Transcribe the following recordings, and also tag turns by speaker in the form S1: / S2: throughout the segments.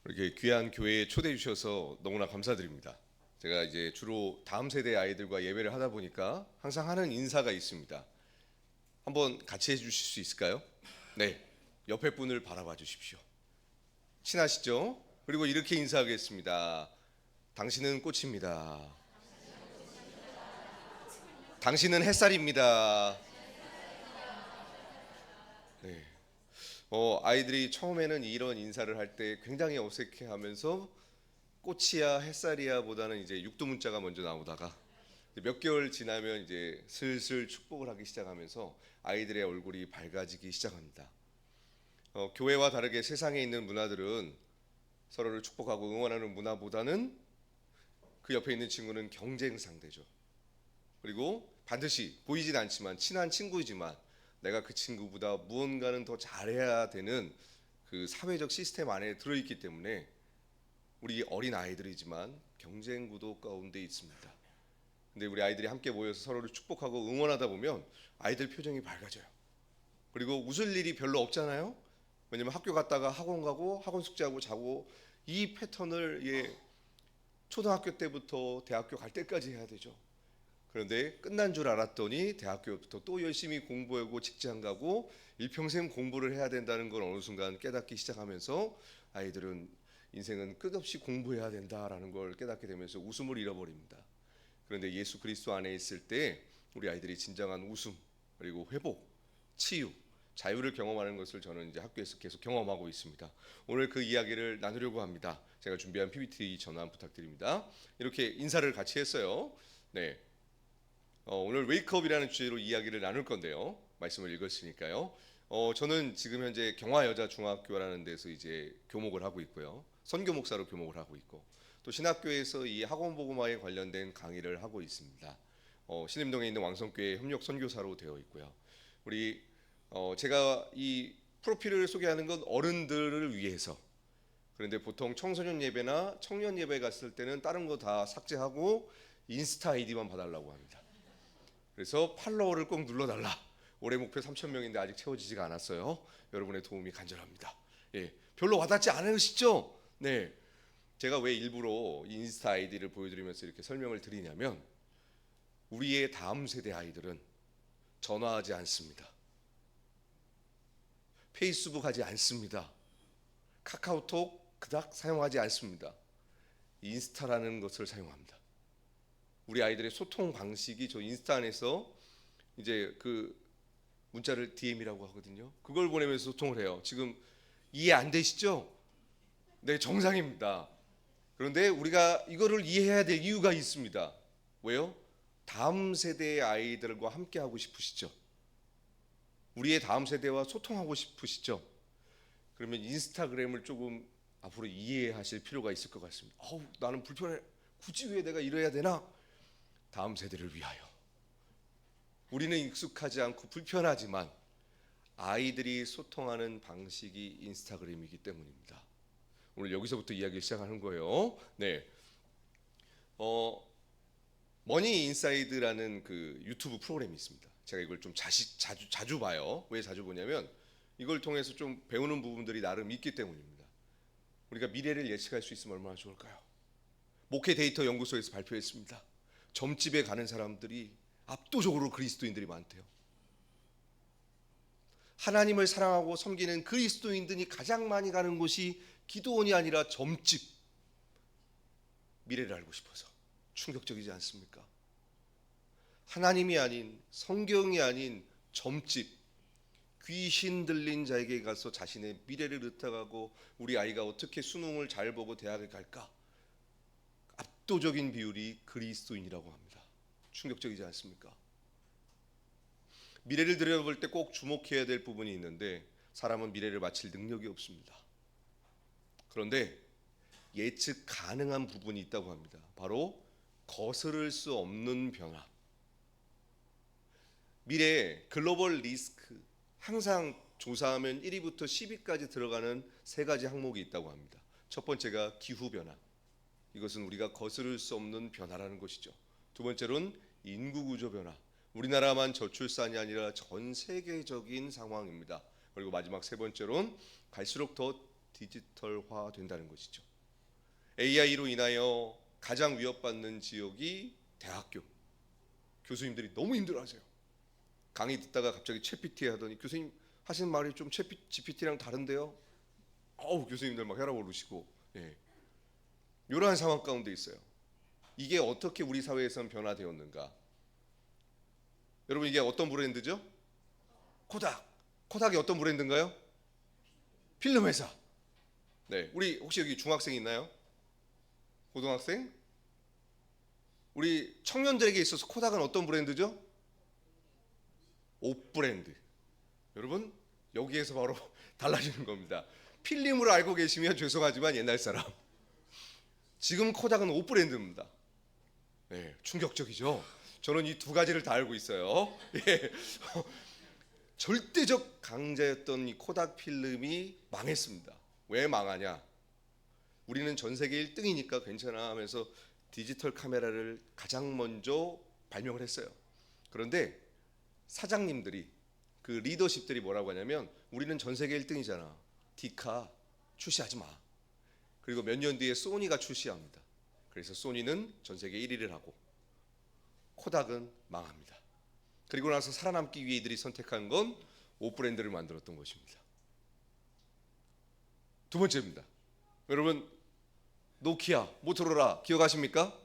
S1: 이렇게 귀한 교회에 초대해 주셔서 너무나 감사드립니다. 제가 이제 주로 다음 세대 아이들과 예배를 하다 보니까 항상 하는 인사가 있습니다. 한번 같이 해 주실 수 있을까요? 네. 옆에 분을 바라봐 주십시오. 친하시죠? 그리고 이렇게 인사하겠습니다. 당신은 꽃입니다. 당신은 햇살입니다. 네. 아이들이 처음에는 이런 인사를 할 때 굉장히 어색해하면서 꽃이야 햇살이야 보다는 이제 육두문자가 먼저 나오다가 몇 개월 지나면 이제 슬슬 축복을 하기 시작하면서 아이들의 얼굴이 밝아지기 시작합니다. 교회와 다르게 세상에 있는 문화들은 서로를 축복하고 응원하는 문화보다는 그 옆에 있는 친구는 경쟁 상대죠. 그리고 반드시 보이진 않지만 친한 친구이지만 내가 그 친구보다 무언가는 더 잘해야 되는 그 사회적 시스템 안에 들어있기 때문에 우리 어린 아이들이지만 경쟁 구도 가운데 있습니다. 근데 우리 아이들이 함께 모여서 서로를 축복하고 응원하다 보면 아이들 표정이 밝아져요. 그리고 웃을 일이 별로 없잖아요. 왜냐면 학교 갔다가 학원 가고 학원 숙제하고 자고 이 패턴을 초등학교 때부터 대학교 갈 때까지 해야 되죠. 그런데 끝난 줄 알았더니 대학교부터 또 열심히 공부하고 직장 가고 일평생 공부를 해야 된다는 걸 어느 순간 깨닫기 시작하면서 아이들은 인생은 끝없이 공부해야 된다라는 걸 깨닫게 되면서 웃음을 잃어버립니다. 그런데 예수 그리스도 안에 있을 때 우리 아이들이 진정한 웃음 그리고 회복, 치유, 자유를 경험하는 것을 저는 이제 학교에서 계속 경험하고 있습니다. 오늘 그 이야기를 나누려고 합니다. 제가 준비한 PPT 전환 부탁드립니다. 이렇게 인사를 같이 했어요. 네. 오늘 웨이크업이라는 주제로 이야기를 나눌 건데요. 말씀을 읽었으니까요. 저는 지금 현재 경화여자중학교라는 데서 이제 교목을 하고 있고요. 선교 목사로 교목을 하고 있고 또 신학교에서 이 학원복음화에 관련된 강의를 하고 있습니다. 신림동에 있는 왕성교회 협력 선교사로 되어 있고요. 우리 제가 이 프로필을 소개하는 건 어른들을 위해서. 그런데 보통 청소년 예배나 청년 예배 갔을 때는 다른 거 다 삭제하고 인스타 아이디만 봐달라고 합니다. 그래서 팔로워를 꼭 눌러달라. 올해 목표 3,000명인데 아직 채워지지가 않았어요. 여러분의 도움이 간절합니다. 별로 와닿지 않으시죠? 네, 제가 왜 일부러 인스타 아이디를 보여드리면서 이렇게 설명을 드리냐면 우리의 다음 세대 아이들은 전화하지 않습니다. 페이스북 하지 않습니다. 카카오톡 그닥 사용하지 않습니다. 인스타라는 것을 사용합니다. 우리 아이들의 소통 방식이 저 인스타 안에서 이제 그 문자를 DM이라고 하거든요. 그걸 보내면서 소통을 해요. 지금 이해 안 되시죠? 네, 정상입니다. 그런데 우리가 이거를 이해해야 될 이유가 있습니다. 왜요? 다음 세대의 아이들과 함께 하고 싶으시죠? 우리의 다음 세대와 소통하고 싶으시죠? 그러면 인스타그램을 조금 앞으로 이해하실 필요가 있을 것 같습니다. 나는 불편해. 굳이 왜 내가 이래야 되나? 다음 세대를 위하여. 우리는 익숙하지 않고 불편하지만 아이들이 소통하는 방식이 인스타그램이기 때문입니다. 오늘 여기서부터 이야기를 시작하는 거예요. 네. 머니 인사이드라는 그 유튜브 프로그램이 있습니다. 제가 이걸 좀 자주 봐요. 왜 자주 보냐면 이걸 통해서 좀 배우는 부분들이 나름 있기 때문입니다. 우리가 미래를 예측할 수 있으면 얼마나 좋을까요? 목회 데이터 연구소에서 발표했습니다. 점집에 가는 사람들이 압도적으로 그리스도인들이 많대요. 하나님을 사랑하고 섬기는 그리스도인들이 가장 많이 가는 곳이 기도원이 아니라 점집. 미래를 알고 싶어서. 충격적이지 않습니까? 하나님이 아닌, 성경이 아닌 점집. 귀신 들린 자에게 가서 자신의 미래를 의탁하고 우리 아이가 어떻게 수능을 잘 보고 대학에 갈까? 압도적인 비율이 그리스도인이라고 합니다. 충격적이지 않습니까? 미래를 들여다볼 때 꼭 주목해야 될 부분이 있는데 사람은 미래를 맞힐 능력이 없습니다. 그런데 예측 가능한 부분이 있다고 합니다. 바로 거스를 수 없는 변화. 미래 글로벌 리스크 항상 조사하면 1위부터 10위까지 들어가는 세 가지 항목이 있다고 합니다. 첫 번째가 기후변화. 이것은 우리가 거스를 수 없는 변화라는 것이죠. 두 번째로는 인구구조 변화. 우리나라만 저출산이 아니라 전 세계적인 상황입니다. 그리고 마지막 세 번째로는 갈수록 더 디지털화 된다는 것이죠. AI로 인하여 가장 위협받는 지역이 대학교. 교수님들이 너무 힘들어하세요. 강의 듣다가 갑자기 챗GPT 하더니 교수님 하시는 말이 좀 챗GPT랑 다른데요? 교수님들 막 혈압 오르시고, 이러한 상황 가운데 있어요. 이게 어떻게 우리 사회에선 변화되었는가? 여러분, 이게 어떤 브랜드죠? 코닥. 코닥이 어떤 브랜드인가요? 필름 회사. 네, 우리 혹시 여기 중학생 있나요? 고등학생? 우리 청년들에게 있어서 코닥은 어떤 브랜드죠? 옷 브랜드. 여러분, 여기에서 바로 달라지는 겁니다. 필름으로 알고 계시면 죄송하지만 옛날 사람. 지금 코닥은 옷 브랜드입니다. 네, 충격적이죠. 저는 이 두 가지를 다 알고 있어요. 예. 절대적 강자였던 이 코닥 필름이 망했습니다. 왜 망하냐? 우리는 전 세계 1등이니까 괜찮아 하면서 디지털 카메라를 가장 먼저 발명을 했어요. 그런데 사장님들이, 그 리더십들이 뭐라고 하냐면, 우리는 전 세계 1등이잖아. 디카 출시하지 마. 그리고 몇 년 뒤에 소니가 출시합니다. 그래서 소니는 전 세계 1위를 하고 코닥은 망합니다. 그리고 나서 살아남기 위해 이들이 선택한 건 옷 브랜드를 만들었던 것입니다. 두 번째입니다. 여러분, 노키아, 모토로라 기억하십니까?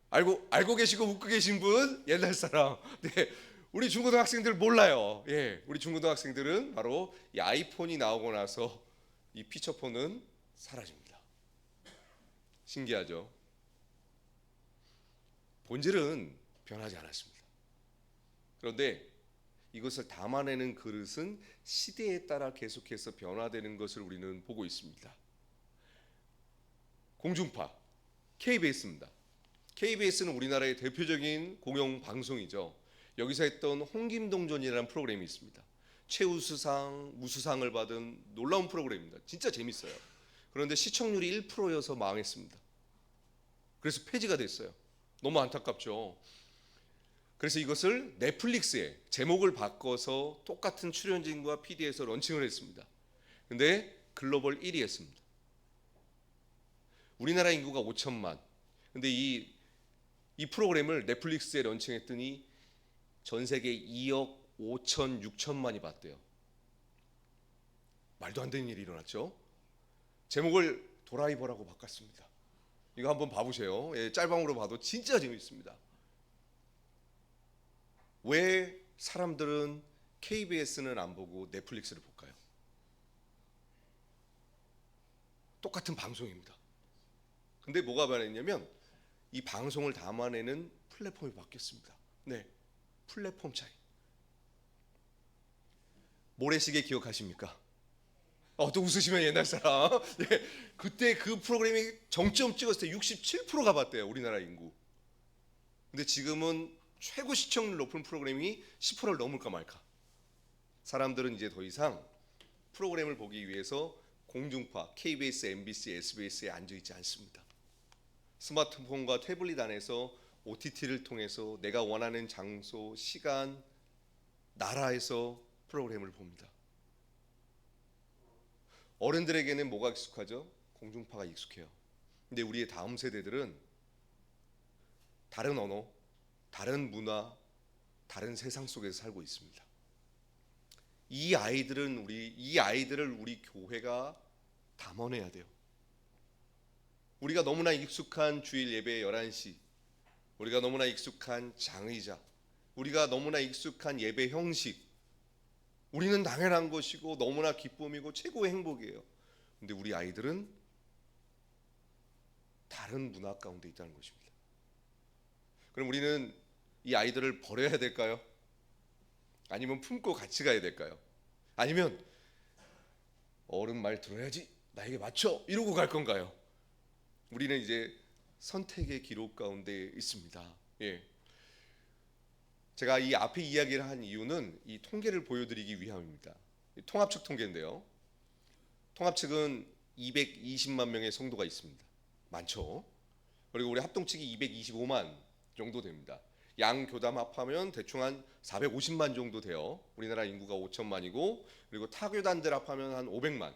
S1: 알고 계시고 웃고 계신 분? 옛날 사람. 네, 우리 중고등학생들 몰라요. 우리 중고등학생들은 바로 이 아이폰이 나오고 나서 이 피처폰은 사라집니다. 신기하죠? 본질은 변하지 않았습니다. 그런데 이것을 담아내는 그릇은 시대에 따라 계속해서 변화되는 것을 우리는 보고 있습니다. 공중파, KBS입니다. KBS는 우리나라의 대표적인 공영방송이죠. 여기서 했던 홍김동전이라는 프로그램이 있습니다. 최우수상, 우수상을 받은 놀라운 프로그램입니다. 진짜 재밌어요. 그런데 시청률이 1%여서 망했습니다. 그래서 폐지가 됐어요. 너무 안타깝죠. 그래서 이것을 넷플릭스에 제목을 바꿔서 똑같은 출연진과 PD에서 런칭을 했습니다. 근데 글로벌 1위 했습니다. 우리나라 인구가 5천만. 근데 이 프로그램을 넷플릭스에 런칭했더니 전 세계 2억 5천 6천만이 봤대요. 말도 안 되는 일이 일어났죠. 제목을 도라이버라고 바꿨습니다. 이거 한번 봐보세요. 짤방으로 봐도 진짜 재밌습니다. 왜 사람들은 KBS는 안 보고 넷플릭스를 볼까요? 똑같은 방송입니다. 근데 뭐가 변했냐면 이 방송을 담아내는 플랫폼이 바뀌었습니다. 네, 플랫폼 차이. 모래시계 기억하십니까? 또 웃으시면 옛날 사람. 네, 그때 그 프로그램이 정점 찍었을 때 67%가 봤대요, 우리나라 인구. 근데 지금은 최고 시청률 높은 프로그램이 10%를 넘을까 말까. 사람들은 이제 더 이상 프로그램을 보기 위해서 공중파, KBS, MBC, SBS에 앉아있지 않습니다. 스마트폰과 태블릿 안에서 OTT를 통해서 내가 원하는 장소, 시간, 나라에서 프로그램을 봅니다. 어른들에게는 뭐가 익숙하죠? 공중파가 익숙해요. 근데 우리의 다음 세대들은 다른 언어, 다른 문화, 다른 세상 속에서 살고 있습니다. 이 아이들을 우리 교회가 담아내야 돼요. 우리가 너무나 익숙한 주일 예배 11시, 우리가 너무나 익숙한 장의자, 우리가 너무나 익숙한 예배 형식, 우리는 당연한 것이고 너무나 기쁨이고 최고의 행복이에요. 근데 우리 아이들은 다른 문화 가운데 있다는 것입니다. 그럼 우리는 이 아이들을 버려야 될까요? 아니면 품고 같이 가야 될까요? 아니면 어른 말 들어야지, 나에게 맞춰, 이러고 갈 건가요? 우리는 이제 선택의 기록 가운데 있습니다. 제가 이 앞에 이야기를 한 이유는 이 통계를 보여드리기 위함입니다. 통합측 통계인데요. 통합측은 220만 명의 성도가 있습니다. 많죠. 그리고 우리 합동측이 225만 정도 됩니다. 양 교담 합하면 대충 한 450만 정도 돼요. 우리나라 인구가 5천만이고, 그리고 타교단들 합하면 한 500만.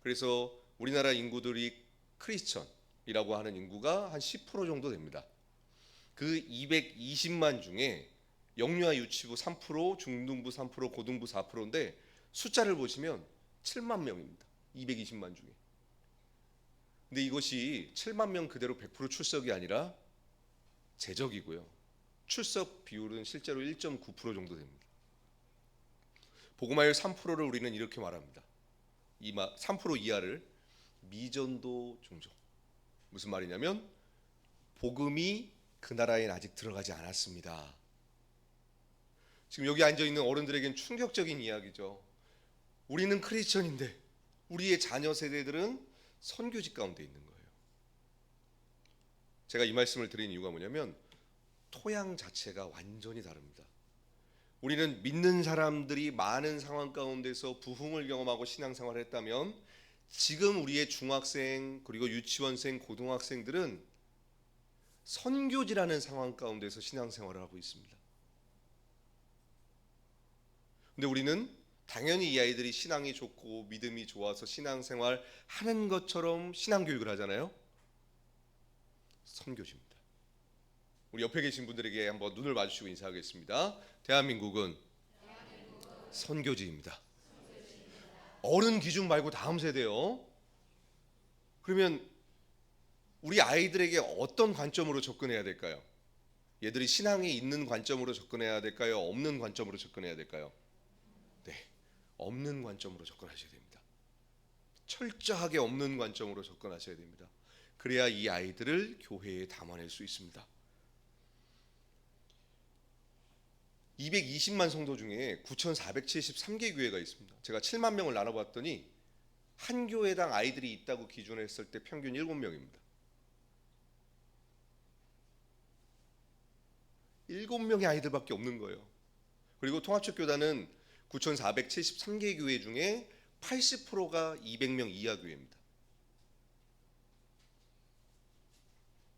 S1: 그래서 우리나라 인구들이 크리스천이라고 하는 인구가 한 10% 정도 됩니다. 그 220만 중에 영유아 유치부 3%, 중등부 3%, 고등부 4%인데 숫자를 보시면 7만 명입니다. 220만 중에. 근데 이것이 7만 명 그대로 100% 출석이 아니라 제적이고요. 출석 비율은 실제로 1.9% 정도 됩니다. 복음화율 3%를 우리는 이렇게 말합니다. 3% 이하를 미전도 종족. 무슨 말이냐면 복음이 그 나라에 아직 들어가지 않았습니다. 지금 여기 앉아 있는 어른들에겐 충격적인 이야기죠. 우리는 크리스천인데 우리의 자녀 세대들은 선교직 가운데 있는 거예요. 제가 이 말씀을 드린 이유가 뭐냐면 토양 자체가 완전히 다릅니다. 우리는 믿는 사람들이 많은 상황 가운데서 부흥을 경험하고 신앙생활을 했다면 지금 우리의 중학생 그리고 유치원생 고등학생들은 선교지라는 상황 가운데서 신앙생활을 하고 있습니다. 근데 우리는 당연히 이 아이들이 신앙이 좋고 믿음이 좋아서 신앙생활 하는 것처럼 신앙교육을 하잖아요. 선교지입니다. 우리 옆에 계신 분들에게 한번 눈을 마주치고 인사하겠습니다. 대한민국은 선교지입니다. 어른 기준 말고 다음 세대요. 그러면 우리 아이들에게 어떤 관점으로 접근해야 될까요? 얘들이 신앙이 있는 관점으로 접근해야 될까요? 없는 관점으로 접근해야 될까요? 네, 없는 관점으로 접근하셔야 됩니다. 철저하게 없는 관점으로 접근하셔야 됩니다. 그래야 이 아이들을 교회에 담아낼 수 있습니다. 220만 성도 중에 9,473개 교회가 있습니다. 제가 7만 명을 나눠봤더니 한 교회당 아이들이 있다고 기준했을 때 평균 7명입니다. 7명의 아이들밖에 없는 거예요. 그리고 통합축교단은 9,473개 교회 중에 80%가 200명 이하 교회입니다.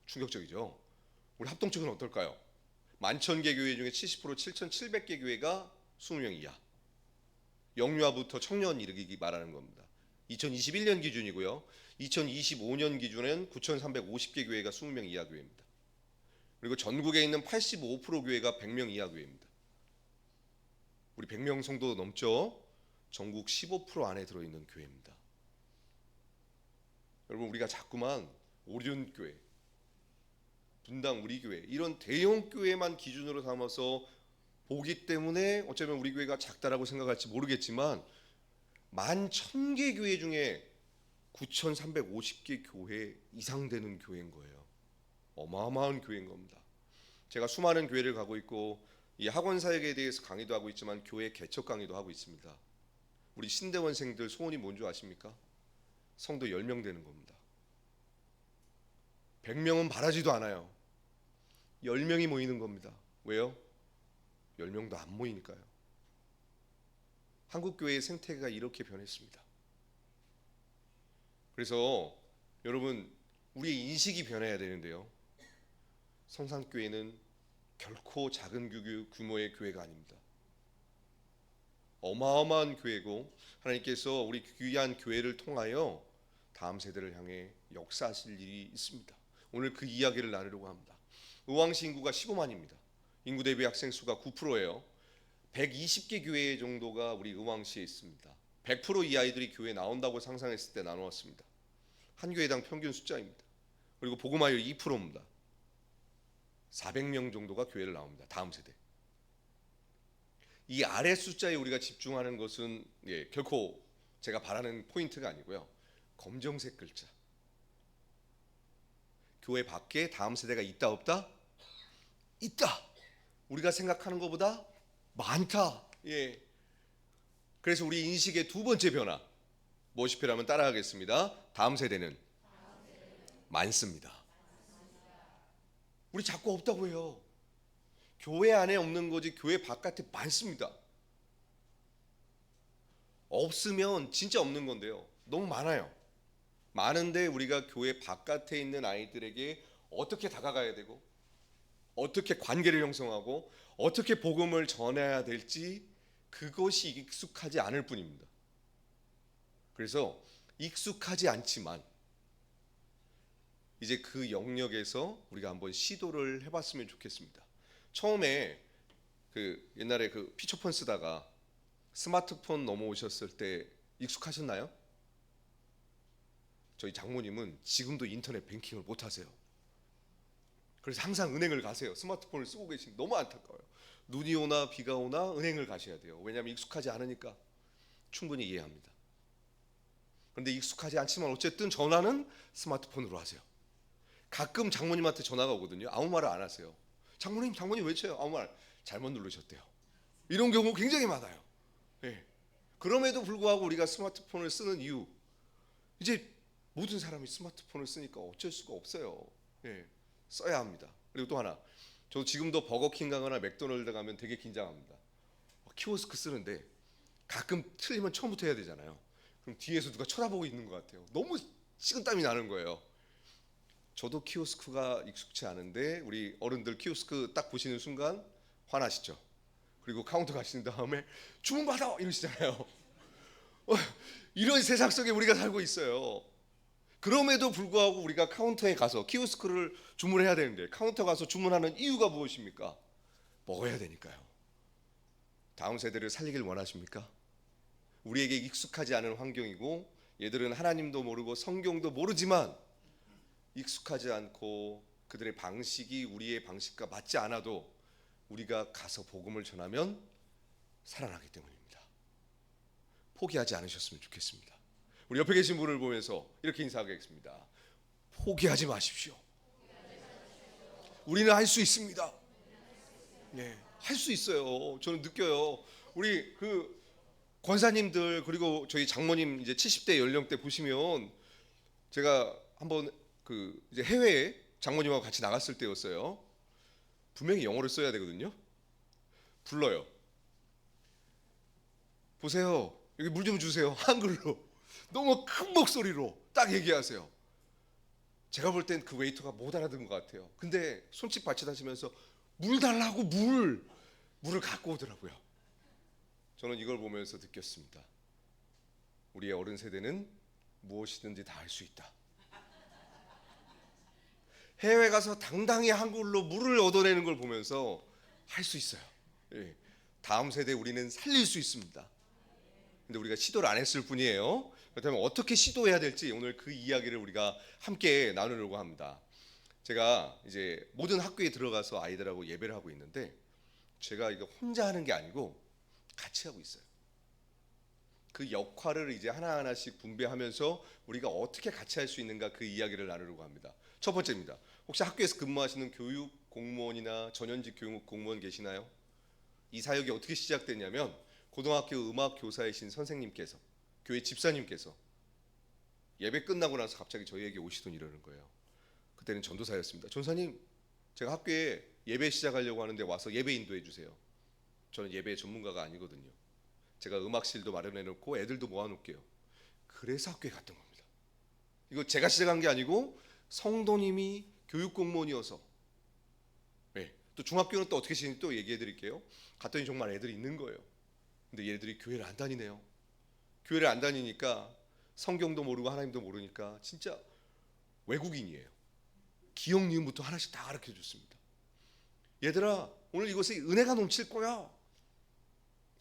S1: 충격적이죠. 우리 합동측은 어떨까요? 11,000개 교회 중에 70% 7,700개 교회가 20명 이하. 영유아부터 청년 이르기 말하는 겁니다. 2021년 기준이고요. 2025년 기준은 9,350개 교회가 20명 이하 교회입니다. 그리고 전국에 있는 85% 교회가 100명 이하 교회입니다. 우리 100명 성도 넘죠? 전국 15% 안에 들어있는 교회입니다. 여러분 우리가 자꾸만 오륜교회, 분당 우리 교회 이런 대형 교회만 기준으로 삼아서 보기 때문에 어쩌면 우리 교회가 작다라고 생각할지 모르겠지만 11,000개 교회 중에 9,350개 교회 이상 되는 교회인 거예요. 어마어마한 교회인 겁니다. 제가 수많은 교회를 가고 있고 이 학원 사역에 대해서 강의도 하고 있지만 교회 개척 강의도 하고 있습니다. 우리 신대원생들 소원이 뭔지 아십니까? 성도 10명 되는 겁니다. 100명은 바라지도 않아요. 10명이 모이는 겁니다. 왜요? 10명도 안 모이니까요. 한국교회의 생태계가 이렇게 변했습니다. 그래서 여러분 우리의 인식이 변해야 되는데요. 성산교회는 결코 작은 규모의 교회가 아닙니다. 어마어마한 교회고 하나님께서 우리 귀한 교회를 통하여 다음 세대를 향해 역사하실 일이 있습니다. 오늘 그 이야기를 나누려고 합니다. 의왕시 인구가 15만입니다. 인구 대비 학생 수가 9%예요. 120개 교회 정도가 우리 의왕시에 있습니다. 100% 이 아이들이 교회에 나온다고 상상했을 때 나누었습니다. 한 교회당 평균 숫자입니다. 그리고 복음화율 2%입니다. 400명 정도가 교회를 나옵니다. 다음 세대. 이 아래 숫자에 우리가 집중하는 것은 결코 제가 바라는 포인트가 아니고요. 검정색 글자. 교회 밖에 다음 세대가 있다 없다? 있다. 우리가 생각하는 것보다 많다. 그래서 우리 인식의 두 번째 변화. 무엇이 필요하면 따라하겠습니다. 다음 세대는 많습니다. 우리 자꾸 없다고 해요. 교회 안에 없는 거지 교회 바깥에 많습니다. 없으면 진짜 없는 건데요. 너무 많아요. 많은데 우리가 교회 바깥에 있는 아이들에게 어떻게 다가가야 되고 어떻게 관계를 형성하고 어떻게 복음을 전해야 될지 그것이 익숙하지 않을 뿐입니다. 그래서 익숙하지 않지만 이제 그 영역에서 우리가 한번 시도를 해봤으면 좋겠습니다. 처음에 그 옛날에 그 피처폰 쓰다가 스마트폰 넘어오셨을 때 익숙하셨나요? 저희 장모님은 지금도 인터넷 뱅킹을 못 하세요. 그래서 항상 은행을 가세요. 스마트폰을 쓰고 계신, 너무 안타까워요. 눈이 오나 비가 오나 은행을 가셔야 돼요. 왜냐하면 익숙하지 않으니까. 충분히 이해합니다. 그런데 익숙하지 않지만 어쨌든 전화는 스마트폰으로 하세요. 가끔 장모님한테 전화가 오거든요. 아무 말을 안 하세요. 장모님 외쳐요. 아무 말. 잘못 누르셨대요. 이런 경우 굉장히 많아요. 예. 그럼에도 불구하고 우리가 스마트폰을 쓰는 이유, 이제 모든 사람이 스마트폰을 쓰니까 어쩔 수가 없어요. 예. 써야 합니다. 그리고 또 하나, 저 지금도 버거킹 가거나 맥도날드 가면 되게 긴장합니다. 키오스크 쓰는데 가끔 틀리면 처음부터 해야 되잖아요. 그럼 뒤에서 누가 쳐다보고 있는 것 같아요. 너무 식은땀이 나는 거예요. 저도 키오스크가 익숙치 않은데 우리 어른들 키오스크 딱 보시는 순간 화나시죠. 그리고 카운터 가신 다음에 주문 받아 이러시잖아요. 이런 세상 속에 우리가 살고 있어요. 그럼에도 불구하고 우리가 카운터에 가서 키오스크를 주문해야 되는데 카운터 가서 주문하는 이유가 무엇입니까? 먹어야 되니까요. 다음 세대를 살리길 원하십니까? 우리에게 익숙하지 않은 환경이고 얘들은 하나님도 모르고 성경도 모르지만 익숙하지 않고 그들의 방식이 우리의 방식과 맞지 않아도 우리가 가서 복음을 전하면 살아나기 때문입니다. 포기하지 않으셨으면 좋겠습니다. 우리 옆에 계신 분을 보면서 이렇게 인사하겠습니다. 포기하지 마십시오. 우리는 할 수 있습니다. 네, 할 수 있어요. 저는 느껴요. 우리 그 권사님들 그리고 저희 장모님 이제 70대 연령대 보시면 제가 한번 그 이제 해외에 장모님하고 같이 나갔을 때였어요. 분명히 영어를 써야 되거든요. 불러요. 보세요. 여기 물 좀 주세요. 한글로. 너무 큰 목소리로 딱 얘기하세요. 제가 볼 땐 그 웨이터가 못 알아듣은 것 같아요. 근데 손짓 발짓하시면서 물 달라고 물을 갖고 오더라고요. 저는 이걸 보면서 느꼈습니다. 우리의 어른 세대는 무엇이든지 다 할 수 있다. 해외 가서 당당히 한글로 물을 얻어내는 걸 보면서 할 수 있어요. 예. 다음 세대 우리는 살릴 수 있습니다. 근데 우리가 시도를 안 했을 뿐이에요. 그렇다면 어떻게 시도해야 될지 오늘 그 이야기를 우리가 함께 나누려고 합니다. 제가 이제 모든 학교에 들어가서 아이들하고 예배를 하고 있는데 제가 이거 혼자 하는 게 아니고 같이 하고 있어요. 그 역할을 이제 하나하나씩 분배하면서 우리가 어떻게 같이 할 수 있는가 그 이야기를 나누려고 합니다. 첫 번째입니다. 혹시 학교에서 근무하시는 교육 공무원이나 전현직 교육 공무원 계시나요? 이 사역이 어떻게 시작됐냐면 고등학교 음악 교사이신 선생님께서 교회 집사님께서 예배 끝나고 나서 갑자기 저희에게 오시더니 이러는 거예요. 그때는 전도사였습니다. 전사님, 제가 학교에 예배 시작하려고 하는데 와서 예배 인도해 주세요. 저는 예배 전문가가 아니거든요. 제가 음악실도 마련해 놓고 애들도 모아 놓을게요. 그래서 학교에 갔던 겁니다. 이거 제가 시작한 게 아니고 성도님이 교육 공무원이어서. 네. 또 중학교는 또 어떻게 시는지 또 얘기해 드릴게요. 갔더니 정말 애들이 있는 거예요. 근데 얘들이 교회를 안 다니네요. 교회를 안 다니니까 성경도 모르고 하나님도 모르니까 진짜 외국인이에요. 기억 니은부터 하나씩 다 가르쳐 줬습니다. 얘들아, 오늘 이곳에 은혜가 넘칠 거야.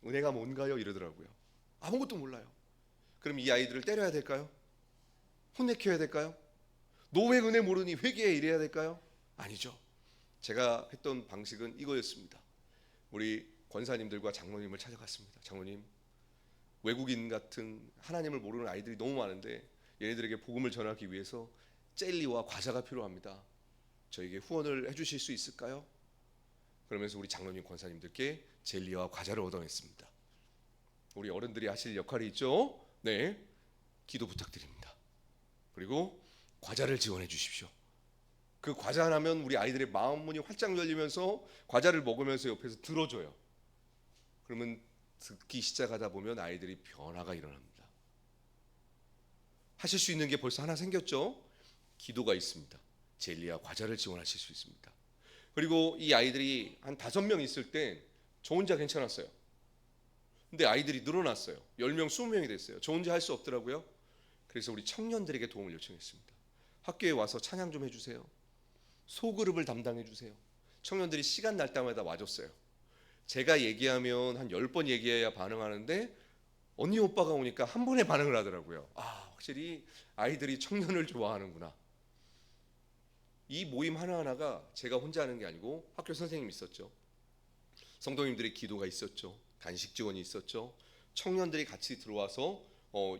S1: 은혜가 뭔가요? 이러더라고요. 아무것도 몰라요. 그럼 이 아이들을 때려야 될까요? 혼내켜야 될까요? 너 왜 은혜 모르니 회개해 이래야 될까요? 아니죠. 제가 했던 방식은 이거였습니다. 우리 권사님들과 장로님을 찾아갔습니다. 장로님, 외국인 같은 하나님을 모르는 아이들이 너무 많은데 얘네들에게 복음을 전하기 위해서 젤리와 과자가 필요합니다. 저에게 후원을 해주실 수 있을까요? 그러면서 우리 장로님 권사님들께 젤리와 과자를 얻어냈습니다. 우리 어른들이 하실 역할이 있죠. 네, 기도 부탁드립니다. 그리고 과자를 지원해 주십시오. 그 과자 하나면 우리 아이들의 마음 문이 활짝 열리면서 과자를 먹으면서 옆에서 들어줘요. 그러면 듣기 시작하다 보면 아이들이 변화가 일어납니다. 하실 수 있는 게 벌써 하나 생겼죠. 기도가 있습니다. 젤리와 과자를 지원하실 수 있습니다. 그리고 이 아이들이 한 5명 있을 때 저 혼자 괜찮았어요. 근데 아이들이 늘어났어요. 10명, 20명이 됐어요. 저 혼자 할 수 없더라고요. 그래서 우리 청년들에게 도움을 요청했습니다. 학교에 와서 찬양 좀 해주세요. 소그룹을 담당해 주세요. 청년들이 시간 날 때마다 와줬어요. 제가 얘기하면 한 10번 얘기해야 반응하는데 언니 오빠가 오니까 한 번에 반응을 하더라고요. 확실히 아이들이 청년을 좋아하는구나. 이 모임 하나하나가 제가 혼자 하는 게 아니고 학교 선생님이 있었죠. 성도님들의 기도가 있었죠. 간식 지원이 있었죠. 청년들이 같이 들어와서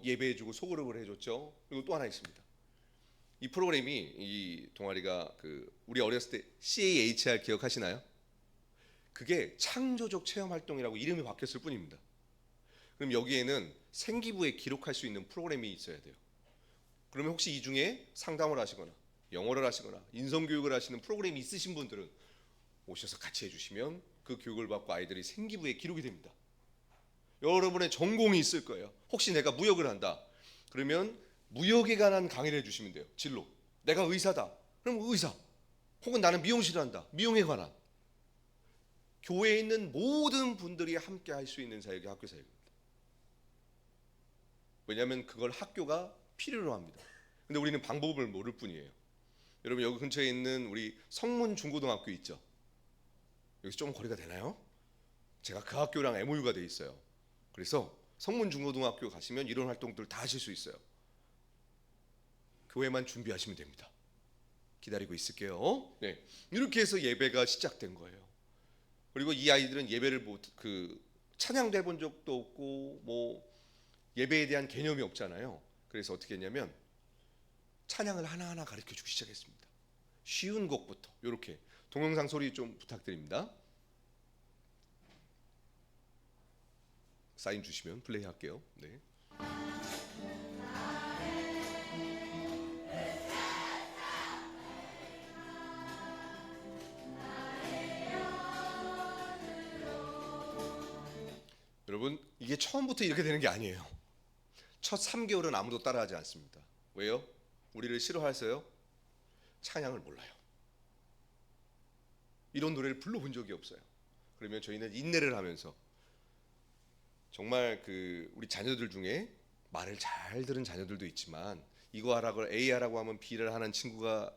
S1: 예배해주고 소그룹을 해줬죠. 그리고 또 하나 있습니다. 이 프로그램이, 이 동아리가 우리 어렸을 때 CAHR 기억하시나요? 그게 창조적 체험 활동이라고 이름이 바뀌었을 뿐입니다. 그럼 여기에는 생기부에 기록할 수 있는 프로그램이 있어야 돼요. 그러면 혹시 이 중에 상담을 하시거나 영어를 하시거나 인성교육을 하시는 프로그램이 있으신 분들은 오셔서 같이 해주시면 그 교육을 받고 아이들이 생기부에 기록이 됩니다. 여러분의 전공이 있을 거예요. 혹시 내가 무역을 한다. 그러면 무역에 관한 강의를 해주시면 돼요. 진로. 내가 의사다. 그럼 의사. 혹은 나는 미용실을 한다. 미용에 관한. 교회에 있는 모든 분들이 함께 할 수 있는 사역이 학교 사역입니다. 왜냐하면 그걸 학교가 필요로 합니다. 근데 우리는 방법을 모를 뿐이에요. 여러분 여기 근처에 있는 우리 성문 중고등학교 있죠? 여기서 좀 거리가 되나요? 제가 그 학교랑 MOU가 돼 있어요. 그래서 성문 중고등학교 가시면 이런 활동들 다 하실 수 있어요. 교회만 준비하시면 됩니다. 기다리고 있을게요. 네, 이렇게 해서 예배가 시작된 거예요. 그리고 이 아이들은 예배를 찬양도 해본 적도 없고 예배에 대한 개념이 없잖아요. 그래서 어떻게 했냐면 찬양을 하나하나 가르쳐주기 시작했습니다. 쉬운 곡부터. 이렇게 동영상 소리 좀 부탁드립니다. 사인 주시면 플레이 할게요. 네. 여러분 이게 처음부터 이렇게 되는 게 아니에요. 첫 3개월은 아무도 따라하지 않습니다. 왜요? 우리를 싫어하세요? 찬양을 몰라요. 이런 노래를 불러본 적이 없어요. 그러면 저희는 인내를 하면서 정말 우리 자녀들 중에 말을 잘 들은 자녀들도 있지만 이거 하라고 A 하라고 하면 B를 하는 친구가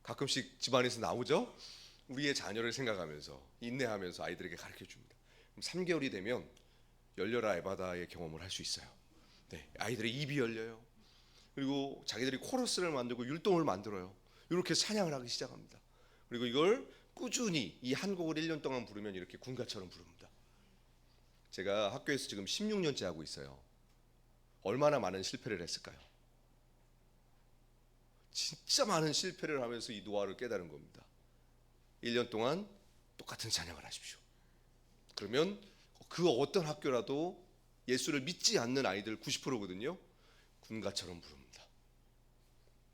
S1: 가끔씩 집안에서 나오죠. 우리의 자녀를 생각하면서 인내하면서 아이들에게 가르쳐 줍니다. 3개월이 되면 열려라 에바다의 경험을 할 수 있어요. 네, 아이들의 입이 열려요. 그리고 자기들이 코러스를 만들고 율동을 만들어요. 이렇게 찬양을 하기 시작합니다. 그리고 이걸 꾸준히 이 한 곡을 1년 동안 부르면 이렇게 군가처럼 부릅니다. 제가 학교에서 지금 16년째 하고 있어요. 얼마나 많은 실패를 했을까요? 진짜 많은 실패를 하면서 이 노하우를 깨달은 겁니다. 1년 동안 똑같은 찬양을 하십시오. 그러면 그 어떤 학교라도 예수를 믿지 않는 아이들 90%거든요. 군가처럼 부릅니다.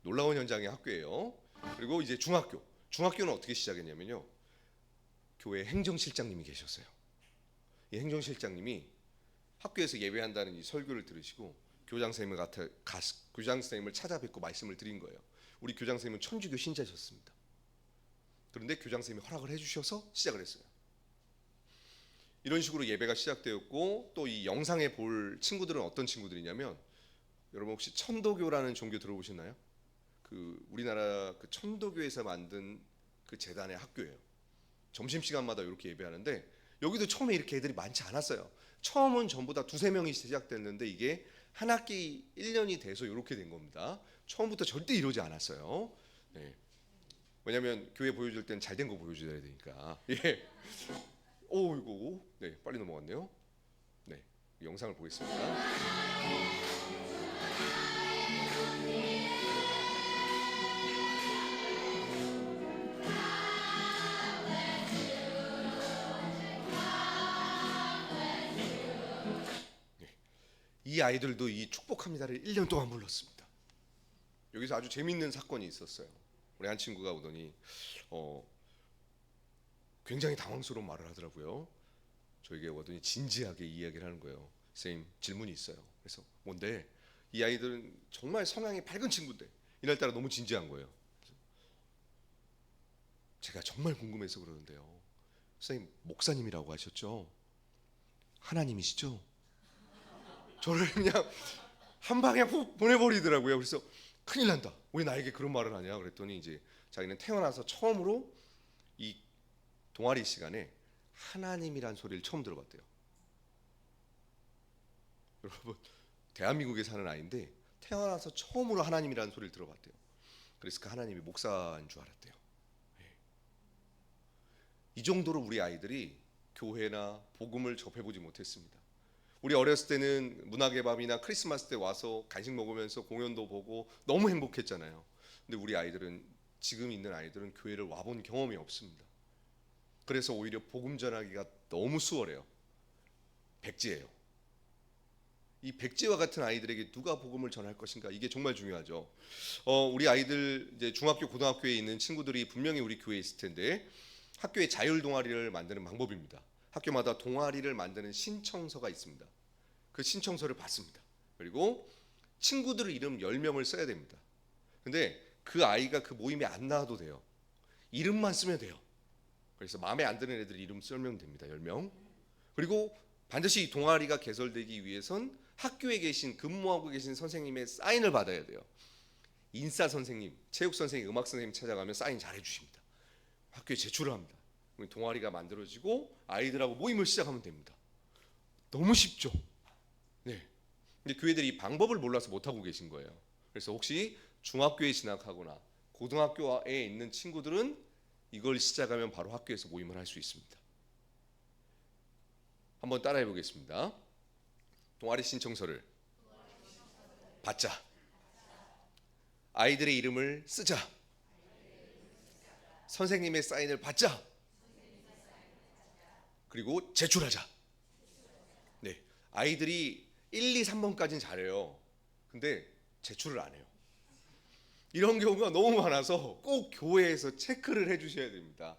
S1: 놀라운 현장의 학교예요. 그리고 이제 중학교는 어떻게 시작했냐면요. 교회 행정실장님이 계셨어요. 이 행정실장님이 학교에서 예배한다는 이 설교를 들으시고 교장 선생님을 찾아뵙고 말씀을 드린 거예요. 우리 교장 선생님은 천주교 신자셨습니다. 그런데 교장 선생님이 허락을 해주셔서 시작을 했어요. 이런 식으로 예배가 시작되었고 또 이 영상에 볼 친구들은 어떤 친구들이냐면 여러분 혹시 천도교라는 종교 들어보셨나요? 우리나라 천도교에서 만든 재단의 학교예요. 점심시간마다 이렇게 예배하는데 여기도 처음에 이렇게 애들이 많지 않았어요. 처음은 전부 다 2-3명이 시작됐는데 이게 한 학기 1년이 돼서 이렇게 된 겁니다. 처음부터 절대 이러지 않았어요. 네. 왜냐하면 교회 보여줄 때는 잘된 거 보여줘야 되니까. 예. 이거 네 빨리 넘어갔네요. 네 영상을 보겠습니다. 이 아이들도 이 축복합니다를 1년 동안 불렀습니다. 여기서 아주 재밌는 사건이 있었어요. 우리 한 친구가 오더니 굉장히 당황스러운 말을 하더라고요. 저에게 오더니 진지하게 이야기를 하는 거예요. 선생님 질문이 있어요. 그래서 뭔데? 이 아이들은 정말 성향이 밝은 친구인데 이날따라 너무 진지한 거예요. 제가 정말 궁금해서 그러는데요. 선생님 목사님이라고 하셨죠? 하나님이시죠? 저를 그냥 한 방에 훅 보내버리더라고요. 그래서 큰일 난다. 왜 나에게 그런 말을 하냐 그랬더니 이제 자기는 태어나서 처음으로 이 동아리 시간에 하나님이란 소리를 처음 들어봤대요. 여러분, 대한민국에 사는 아이인데 태어나서 처음으로 하나님이라는 소리를 들어봤대요. 그래서 그 하나님이 목사인 줄 알았대요. 이 정도로 우리 아이들이 교회나 복음을 접해보지 못했습니다. 우리 어렸을 때는 문학의 밤이나 크리스마스 때 와서 간식 먹으면서 공연도 보고 너무 행복했잖아요. 근데 우리 아이들은, 지금 있는 아이들은 교회를 와본 경험이 없습니다. 그래서 오히려 복음 전하기가 너무 수월해요. 백지예요. 이 백지와 같은 아이들에게 누가 복음을 전할 것인가, 이게 정말 중요하죠. 우리 아이들 이제 중학교 고등학교에 있는 친구들이 분명히 우리 교회에 있을 텐데 학교에 자율 동아리를 만드는 방법입니다. 학교마다 동아리를 만드는 신청서가 있습니다. 그 신청서를 받습니다. 그리고 친구들 이름 10명을 써야 됩니다. 근데 그 아이가 그 모임에 안 나와도 돼요. 이름만 쓰면 돼요. 그래서 마음에 안 드는 애들 이름 쓰면 됩니다. 10명. 그리고 반드시 이 동아리가 개설되기 위해선 학교에 계신, 근무하고 계신 선생님의 사인을 받아야 돼요. 인사 선생님, 체육 선생님, 음악 선생님 찾아가면 사인 잘 해주십니다. 학교에 제출을 합니다. 동아리가 만들어지고 아이들하고 모임을 시작하면 됩니다. 너무 쉽죠? 네. 근데 교회들이 이 방법을 몰라서 못하고 계신 거예요. 그래서 혹시 중학교에 진학하거나 고등학교에 있는 친구들은 이걸 시작하면 바로 학교에서 모임을 할 수 있습니다. 한번 따라해 보겠습니다. 동아리 신청서를 받자. 아이들의 이름을 쓰자. 선생님의 사인을 받자. 그리고 제출하자. 네, 아이들이 1, 2, 3번까지는 잘해요. 근데 제출을 안 해요. 이런 경우가 너무 많아서 꼭 교회에서 체크를 해주셔야 됩니다.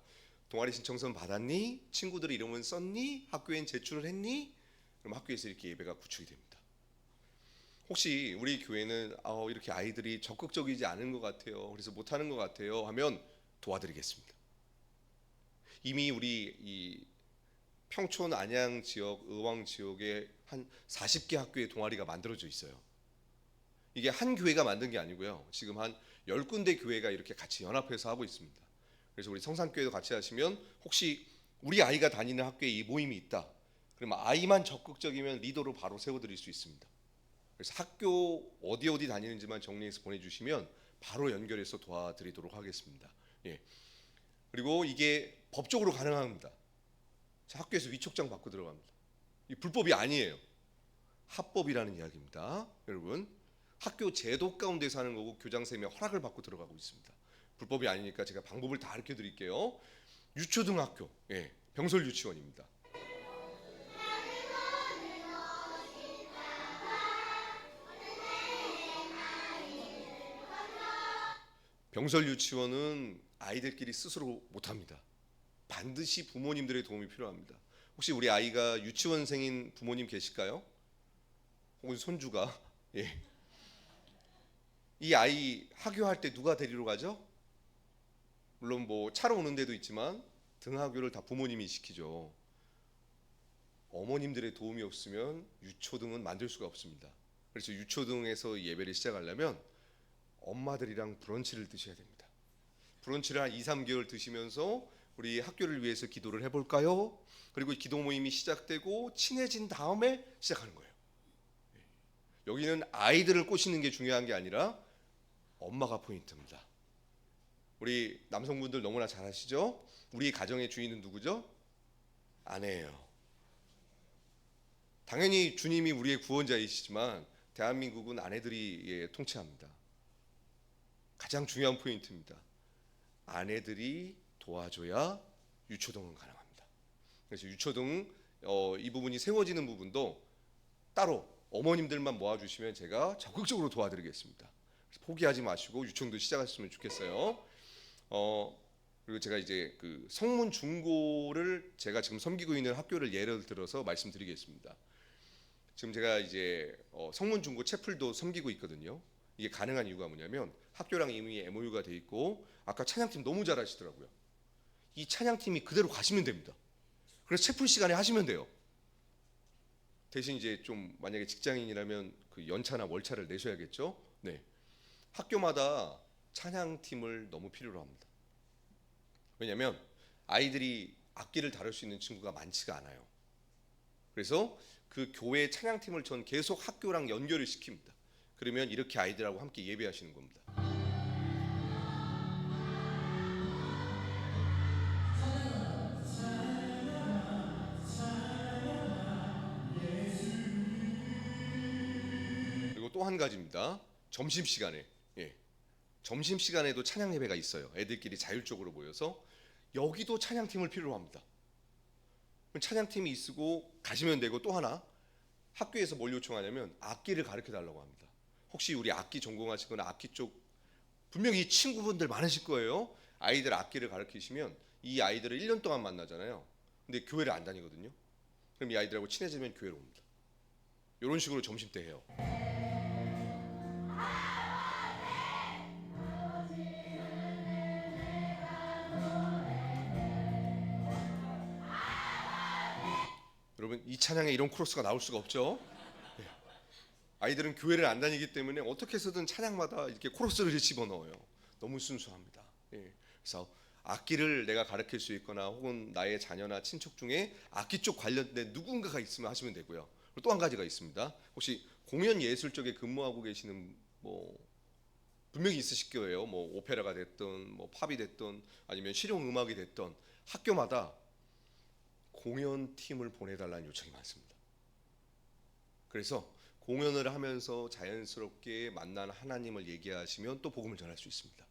S1: 동아리 신청서는 받았니? 친구들 이름은 썼니? 학교엔 제출을 했니? 그럼 학교에서 이렇게 예배가 구축이 됩니다. 혹시 우리 교회는 이렇게 아이들이 적극적이지 않은 것 같아요, 그래서 못하는 것 같아요 하면 도와드리겠습니다. 이미 우리 이 평촌 안양 지역, 의왕 지역에 한 40개 학교의 동아리가 만들어져 있어요. 이게 한 교회가 만든 게 아니고요. 지금 한 10군데 교회가 이렇게 같이 연합해서 하고 있습니다. 그래서 우리 성산교회도 같이 하시면, 혹시 우리 아이가 다니는 학교에 이 모임이 있다, 그러면 아이만 적극적이면 리더로 바로 세워드릴 수 있습니다. 그래서 학교 어디 다니는지만 정리해서 보내주시면 바로 연결해서 도와드리도록 하겠습니다. 예. 그리고 이게 법적으로 가능합니다. 학교에서 위촉장 받고 들어갑니다. 이 불법이 아니에요. 합법이라는 이야기입니다. 여러분, 학교 제도 가운데서 하는 거고 교장선생님의 허락을 받고 들어가고 있습니다. 불법이 아니니까 제가 방법을 다 가르쳐 드릴게요. 유초등학교, 병설 유치원입니다. 병설 유치원은 아이들끼리 스스로 못합니다. 반드시 부모님들의 도움이 필요합니다. 혹시 우리 아이가 유치원생인 부모님 계실까요? 혹은 손주가? 예. 이 아이 하교할 때 누가 데리러 가죠? 물론 뭐 차로 오는 데도 있지만 등하교를 다 부모님이 시키죠. 어머님들의 도움이 없으면 유초등은 만들 수가 없습니다. 그래서 유초등에서 예배를 시작하려면 엄마들이랑 브런치를 드셔야 됩니다. 브런치를 한 2, 3개월 드시면서 우리 학교를 위해서 기도를 해볼까요? 그리고 기도 모임이 시작되고 친해진 다음에 시작하는 거예요. 여기는 아이들을 꼬시는 게 중요한 게 아니라 엄마가 포인트입니다. 우리 남성분들 너무나 잘 아시죠? 우리 가정의 주인은 누구죠? 아내예요. 당연히 주님이 우리의 구원자이시지만 대한민국은 아내들이 통치합니다. 가장 중요한 포인트입니다. 아내들이 도와줘야 유초등은 가능합니다. 그래서 유초등 이 부분이 세워지는 부분도 따로 어머님들만 모아주시면 제가 적극적으로 도와드리겠습니다. 포기하지 마시고 유초등도 시작하셨으면 좋겠어요. 그리고 제가 이제 그 성문 중고를 제가 지금 섬기고 있는 학교를 예를 들어서 말씀드리겠습니다. 지금 제가 이제 성문 중고 채플도 섬기고 있거든요. 이게 가능한 이유가 뭐냐면 학교랑 이미 MOU가 돼 있고, 아까 찬양팀 너무 잘하시더라고요. 이 찬양팀이 그대로 가시면 됩니다. 그래서 채플 시간에 하시면 돼요. 대신 이제 좀 만약에 직장인이라면 그 연차나 월차를 내셔야겠죠. 네. 학교마다 찬양팀을 너무 필요로 합니다. 왜냐하면 아이들이 악기를 다룰 수 있는 친구가 많지가 않아요. 그래서 그 교회 찬양팀을 전 계속 학교랑 연결을 시킵니다. 그러면 이렇게 아이들하고 함께 예배하시는 겁니다. 그리고 또 한 가지입니다. 점심시간에, 예, 점심시간에도 찬양 예배가 있어요. 애들끼리 자율적으로 모여서 여기도 찬양팀을 필요로 합니다. 찬양팀이 있고 가시면 되고, 또 하나 학교에서 뭘 요청하냐면 악기를 가르쳐 달라고 합니다. 혹시 우리 악기 전공하시거나 악기 쪽 분명히 친구분들 많으실 거예요. 아이들 악기를 가르치시면 이 아이들을 1년 동안 만나잖아요. 근데 교회를 안 다니거든요. 그럼 이 아이들하고 친해지면 교회로 옵니다. 이런 식으로 점심 때 해요. 여러분, 이 찬양에 이런 코러스가 나올 수가 없죠. 네. 아이들은 교회를 안 다니기 때문에 어떻게 해서든 찬양마다 이렇게 코러스를 집어넣어요. 너무 순수합니다. 예. 그래서 악기를 내가 가르칠 수 있거나 혹은 나의 자녀나 친척 중에 악기 쪽 관련된 누군가가 있으면 하시면 되고요. 또 한 가지가 있습니다. 혹시 공연 예술 쪽에 근무하고 계시는 뭐 분명히 있으실 거예요. 뭐 오페라가 됐든 뭐 팝이 됐든 아니면 실용 음악이 됐든 학교마다 공연팀을 보내달라는 요청이 많습니다. 그래서 공연을 하면서 자연스럽게 만난 하나님을 얘기하시면 또 복음을 전할 수 있습니다.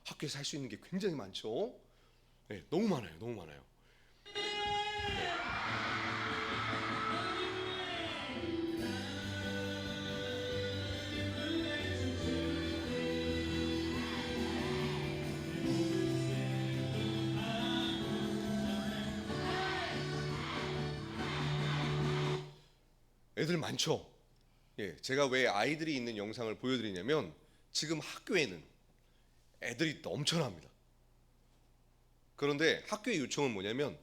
S1: 학교에서 할 수 있는 게 굉장히 많죠. 네, 너무 많아요. 너무 많아요. 애들 많죠. 예, 제가 왜 아이들이 있는 영상을 보여드리냐면 지금 학교에는 애들이 넘쳐납니다. 그런데 학교의 요청은 뭐냐면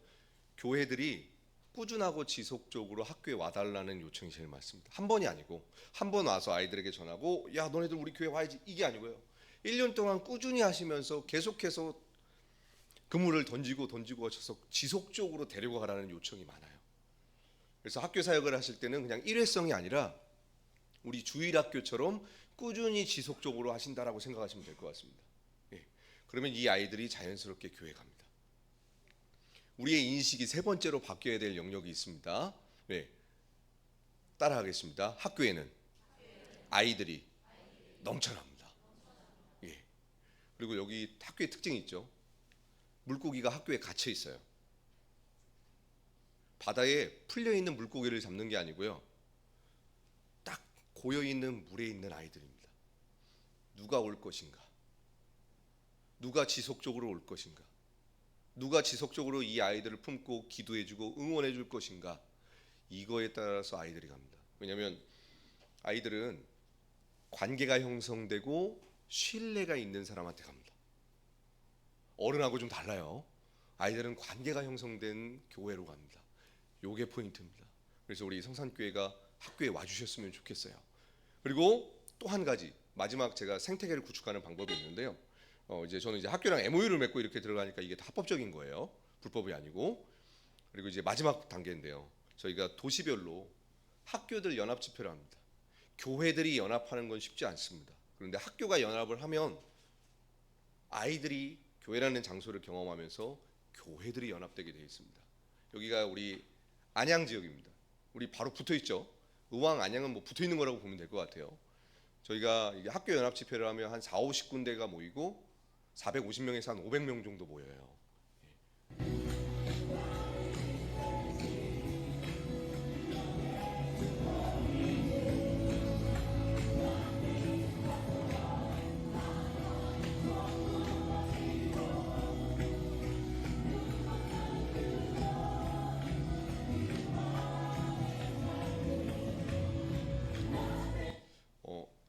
S1: 교회들이 꾸준하고 지속적으로 학교에 와달라는 요청이 제일 많습니다. 한 번이 아니고 한 번 와서 아이들에게 전하고 야 너네들 우리 교회 와야지 이게 아니고요. 1년 동안 꾸준히 하시면서 계속해서 그물을 던지고 하셔서 지속적으로 데려가라는 요청이 많아요. 그래서 학교 사역을 하실 때는 그냥 일회성이 아니라 우리 주일학교처럼 꾸준히 지속적으로 하신다라고 생각하시면 될 것 같습니다. 예. 그러면 이 아이들이 자연스럽게 교회 갑니다. 우리의 인식이 세 번째로 바뀌어야 될 영역이 있습니다. 네. 따라하겠습니다. 학교에는 아이들이 넘쳐납니다. 예. 그리고 여기 학교의 특징이 있죠. 물고기가 학교에 갇혀 있어요. 바다에 풀려 있는 물고기를 잡는 게 아니고요. 딱 고여 있는 물에 있는 아이들입니다. 누가 올 것인가? 누가 지속적으로 올 것인가? 누가 지속적으로 이 아이들을 품고 기도해주고 응원해줄 것인가? 이거에 따라서 아이들이 갑니다. 왜냐하면 아이들은 관계가 형성되고 신뢰가 있는 사람한테 갑니다. 어른하고 좀 달라요. 아이들은 관계가 형성된 교회로 갑니다. 요게 포인트입니다. 그래서 우리 성산교회가 학교에 와주셨으면 좋겠어요. 그리고 또 한 가지 마지막 제가 생태계를 구축하는 방법이 있는데요. 이제 저는 이제 학교랑 MOU를 맺고 이렇게 들어가니까 이게 다 합법적인 거예요. 불법이 아니고. 그리고 이제 마지막 단계인데요. 저희가 도시별로 학교들 연합 집회를 합니다. 교회들이 연합하는 건 쉽지 않습니다. 그런데 학교가 연합을 하면 아이들이 교회라는 장소를 경험하면서 교회들이 연합되게 되어 있습니다. 여기가 우리 안양 지역입니다. 우리 바로 붙어 있죠. 의왕 안양은 뭐 붙어 있는 거라고 보면 될 것 같아요. 저희가 이게 학교 연합 집회를 하면 한 4, 50군데가 모이고 450명에서 한 500명 정도 모여요.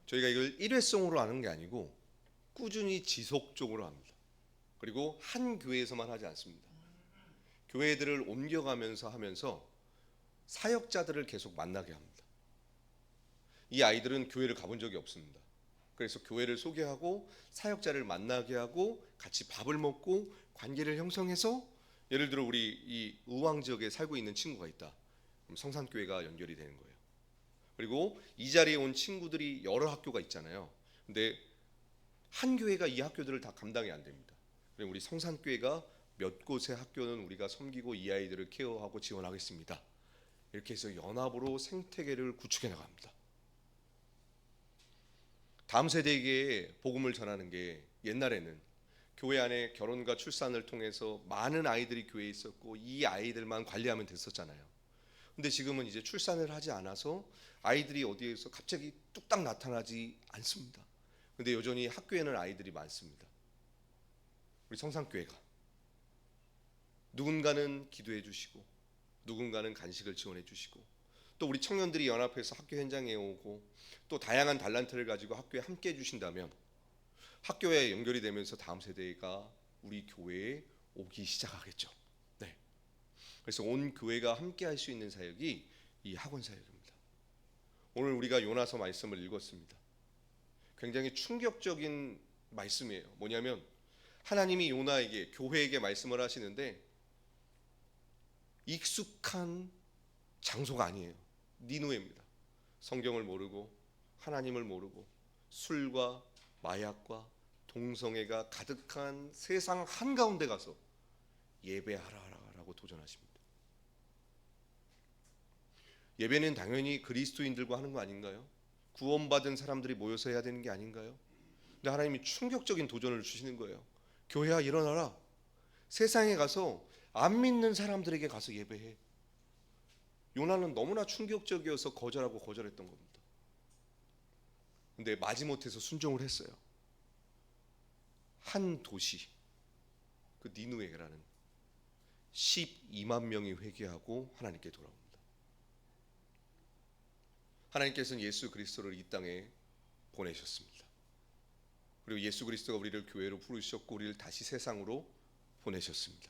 S1: 저희가 이걸 일회성으로 하는 게 아니고 꾸준히 지속적으로 합니다. 그리고 한 교회에서만 하지 않습니다. 교회들을 옮겨가면서 하면서 사역자들을 계속 만나게 합니다. 이 아이들은 교회를 가본 적이 없습니다. 그래서 교회를 소개하고 사역자를 만나게 하고 같이 밥을 먹고 관계를 형성해서, 예를 들어 우리 이 의왕 지역에 살고 있는 친구가 있다. 그럼 성산교회가 연결이 되는 거예요. 그리고 이 자리에 온 친구들이 여러 학교가 있잖아요. 근데 한 교회가 이 학교들을 다 감당이 안 됩니다. 그럼 우리 성산교회가 몇 곳의 학교는 우리가 섬기고 이 아이들을 케어하고 지원하겠습니다. 이렇게 해서 연합으로 생태계를 구축해 나갑니다. 다음 세대에게 복음을 전하는 게, 옛날에는 교회 안에 결혼과 출산을 통해서 많은 아이들이 교회에 있었고 이 아이들만 관리하면 됐었잖아요. 근데 지금은 이제 출산을 하지 않아서 아이들이 어디에서 갑자기 뚝딱 나타나지 않습니다. 근데 여전히 학교에는 아이들이 많습니다. 우리 성산교회가 누군가는 기도해 주시고 누군가는 간식을 지원해 주시고, 또 우리 청년들이 연합해서 학교 현장에 오고 또 다양한 달란트를 가지고 학교에 함께 해주신다면 학교에 연결이 되면서 다음 세대가 우리 교회에 오기 시작하겠죠. 네. 그래서 온 교회가 함께 할 수 있는 사역이 이 학원 사역입니다. 오늘 우리가 요나서 말씀을 읽었습니다. 굉장히 충격적인 말씀이에요. 뭐냐면 하나님이 요나에게, 교회에게 말씀을 하시는데 익숙한 장소가 아니에요. 니누에입니다. 성경을 모르고 하나님을 모르고 술과 마약과 동성애가 가득한 세상 한가운데 가서 예배하라라고 도전하십니다. 예배는 당연히 그리스도인들과 하는 거 아닌가요? 구원받은 사람들이 모여서 해야 되는 게 아닌가요? 근데 하나님이 충격적인 도전을 주시는 거예요. 교회야, 일어나라. 세상에 가서 안 믿는 사람들에게 가서 예배해. 요나는 너무나 충격적이어서 거절했던 겁니다. 근데 마지못해서 순종을 했어요. 한 도시, 그 니누에라는 12만 명이 회개하고 하나님께 돌아옵니다. 하나님께서는 예수 그리스도를 이 땅에 보내셨습니다. 그리고 예수 그리스도가 우리를 교회로 부르셨고 우리를 다시 세상으로 보내셨습니다.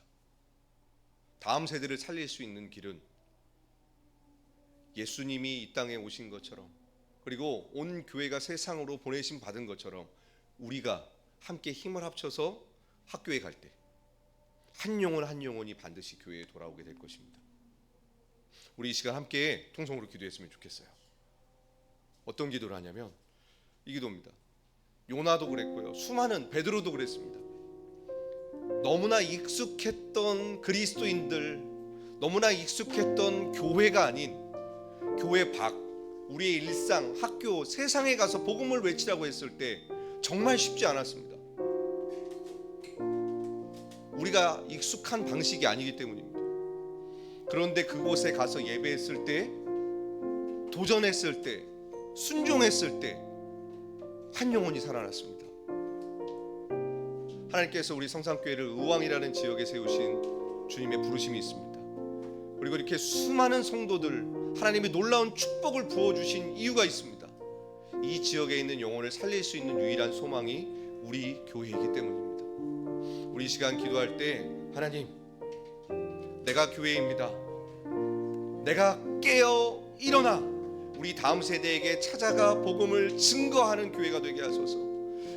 S1: 다음 세대를 살릴 수 있는 길은 예수님이 이 땅에 오신 것처럼, 그리고 온 교회가 세상으로 보내심 받은 것처럼 우리가 함께 힘을 합쳐서 학교에 갈 때 한 영혼이 반드시 교회에 돌아오게 될 것입니다. 우리 이 시간 함께 통성으로 기도했으면 좋겠어요. 어떤 기도를 하냐면 이 기도입니다. 요나도 그랬고요, 수많은 베드로도 그랬습니다. 너무나 익숙했던 그리스도인들, 너무나 익숙했던 교회가 아닌 교회 밖, 우리의 일상, 학교, 세상에 가서 복음을 외치라고 했을 때 정말 쉽지 않았습니다. 우리가 익숙한 방식이 아니기 때문입니다. 그런데 그곳에 가서 예배했을 때, 도전했을 때, 순종했을 때 한 영혼이 살아났습니다. 하나님께서 우리 성산교회를 의왕이라는 지역에 세우신 주님의 부르심이 있습니다. 그리고 이렇게 수많은 성도들, 하나님의 놀라운 축복을 부어주신 이유가 있습니다. 이 지역에 있는 영혼을 살릴 수 있는 유일한 소망이 우리 교회이기 때문입니다. 우리 이 시간 기도할 때, 하나님, 내가 교회입니다. 내가 깨어 일어나 우리 다음 세대에게 찾아가 복음을 증거하는 교회가 되게 하소서.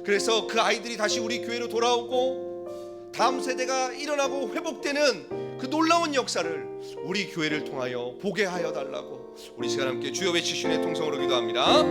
S1: 그래서 그 아이들이 다시 우리 교회로 돌아오고 다음 세대가 일어나고 회복되는 그 놀라운 역사를 우리 교회를 통하여 보게 하여 달라고 우리 시간 함께 주여 외치시는 통성으로 기도합니다.